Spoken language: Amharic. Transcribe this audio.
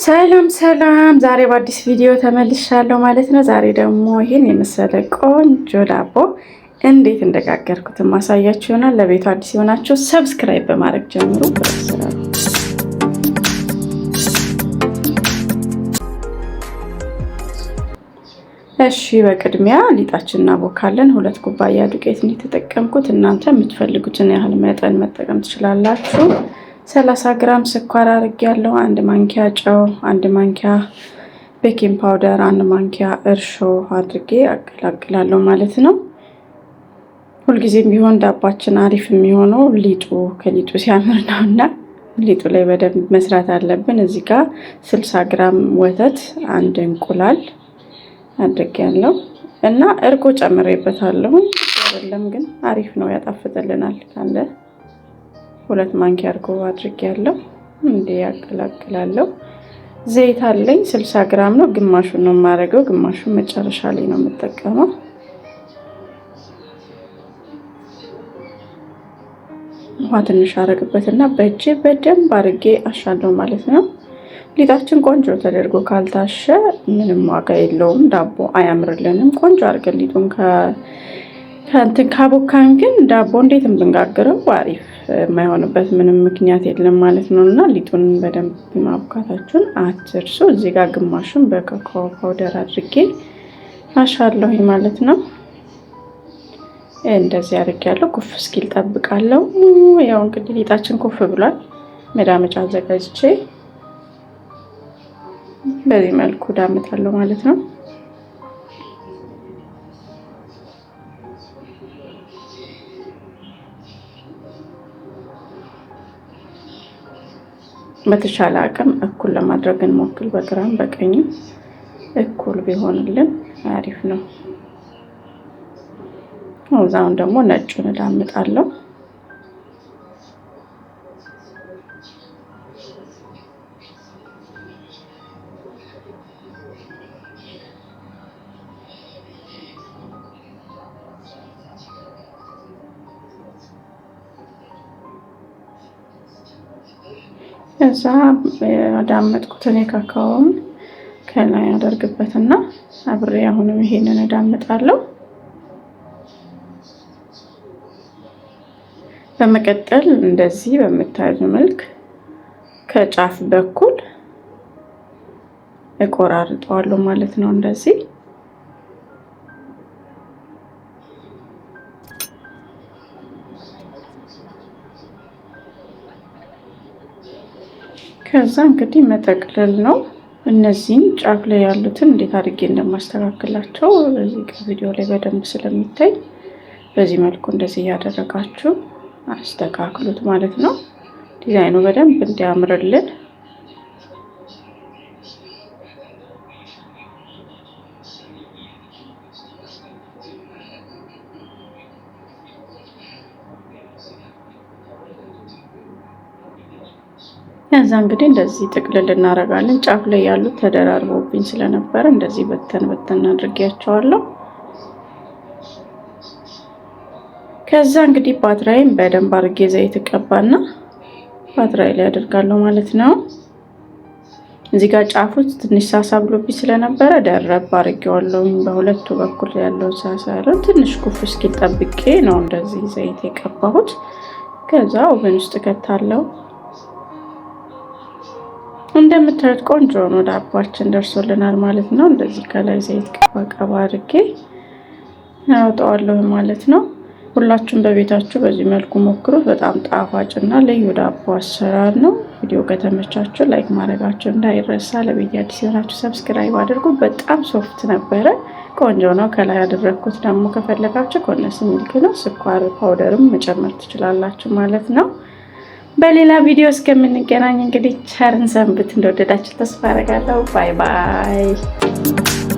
ሰላም ሰላም፣ ዛሬ በአዲስ ቪዲዮ ተመልሻለሁ ማለት ነው። ዛሬ ደግሞ ይሄን የመሰለ ቆንጆ ዳቦ እንዴት እንደጋገርኩት ማሳያችሁ ይሆናል። ለቤቱ አዲስ የሆናችሁ ሰብስክራይብ በማድረግ ጀምሩ። እሺ፣ በቅድሚያ ሊጣችንን እናቦካለን። 2 ኩባያ ዱቄት ነው የተጠቀምኩት። እናንተ የምትፈልጉትን ያህል መጠን መጠቀም ትችላላችሁ። 30 ግራም ስኳር አድርጌያለሁ። 1 ማንኪያ ጨው፣ 1 ማንኪያ ቤኪንግ ፓውደር፣ 1 ማንኪያ እርሾ አድርጌ አቀላቅላለሁ ማለት ነው። ሁልጊዜም ቢሆን ዳባችን አሪፍ የሚሆነው ከሊጡ ሲያምር ነውና ሊጡ ላይ በደንብ መስራት አለብን። እዚህ ጋር 60 ግራም ወተት፣ 1 እንቁላል አድርጌያለሁ እና እርጎ ጨምሬበታለሁ። አይደለም ግን አሪፍ ነው፣ ያጣፍጥልናል ካለ 2 ማንኪያ እርጎ አድርጌያለሁ። እንዴ ያቀላቅላለሁ። ዘይት አለኝ 60 ግራም ነው። ግማሹን ነው የማደርገው፣ ግማሹን መጨረሻ ላይ ነው የምጠቀመው። ውሃ ትንሽ አረግበትና በእጄ በደንብ አድርጌ አሻለሁ ማለት ነው። ሊጣችን ቆንጆ ተደርጎ ካልታሸ ምንም ዋጋ የለውም፣ ዳቦ አያምርልንም። ቆንጆ አድርገን ሊጡን ካቦካን ግን ዳቦ እንዴትም ብንጋግረው አሪፍ የማይሆንበት ምንም ምክንያት የለም ማለት ነው። እና ሊጡን በደንብ ማቡካታችሁን አትርሱ። እዚህ ጋር ግማሹን በኮኮ ፓውደር አድርጌ አሻለሁ ማለት ነው። እንደዚህ አድርጌያለሁ። ኩፍ እስኪል ጠብቃለሁ። ያው እንግዲህ ሊጣችን ኩፍ ብሏል። መዳመጫ አዘጋጅቼ በዚህ መልኩ ዳምጣለሁ ማለት ነው። በተቻለ አቅም እኩል ለማድረግ እንሞክር። በግራም በቀኝም እኩል ቢሆንልን አሪፍ ነው። አሁን ደግሞ ነጩን እዳምጣለሁ። እዛ አዳመጥኩትን የካካውን ከላይ አደርግበትና አብሬ አሁንም ይሄንን እዳምጣለሁ። በመቀጠል እንደዚህ በምታዩት መልክ ከጫፍ በኩል እቆራርጠዋለሁ ማለት ነው። እንደዚህ ከዛ እንግዲህ መጠቅለል ነው። እነዚህን ጫፍ ላይ ያሉትን እንዴት አድርጌ እንደማስተካክላቸው በዚህ ቪዲዮ ላይ በደንብ ስለሚታይ በዚህ መልኩ እንደዚህ እያደረጋችሁ አስተካክሉት ማለት ነው። ዲዛይኑ በደንብ እንዲያምርልን ያዛ እንግዲህ እንደዚህ ጥቅልል እናደርጋለን። ጫፍ ላይ ያሉት ተደራርቦብኝ ስለነበረ እንደዚህ በተን አድርጌያቸዋለሁ። ከዛ እንግዲህ ፓትራይን በደንብ አድርጌ ዘይት ቀባና ፓትራይ ላይ አደርጋለሁ ማለት ነው። እዚህ ጋር ጫፉ ትንሽ ሳሳ ብሎብኝ ስለነበረ ደረብ አድርጌዋለሁ። በሁለቱ በኩል ያለው ሳሳ ያለው ትንሽ ኩፍ እስኪል ጠብቄ ነው እንደዚህ ዘይት የቀባሁት። ከዛ ኦቨን ውስጥ ከታለው እንደምታዩት ቆንጆ ነው ዳባችን ደርሶልናል ማለት ነው። እንደዚህ ከላይ ዘይት ቀባ አድርጌ አወጣዋለሁ ማለት ነው። ሁላችሁም በቤታችሁ በዚህ መልኩ ሞክሩት። በጣም ጣፋጭና ልዩ ዳቦ አሰራር ነው። ቪዲዮ ከተመቻችሁ ላይክ ማድረጋችሁ እንዳይረሳ። ለቤት አዲስ የሆናችሁ ሰብስክራይብ አድርጉ። በጣም ሶፍት ነበረ፣ ቆንጆ ነው። ከላይ ያደረኩት ደግሞ ከፈለጋችሁ ኮነስ ሚልክ ነው። ስኳር ፓውደርም መጨመር ትችላላችሁ ማለት ነው። በሌላ ቪዲዮ እስከምንገናኝ እንግዲህ ቸርን ሰንብት። እንደወደዳችሁ ተስፋ አደርጋለሁ። ባይ ባይ።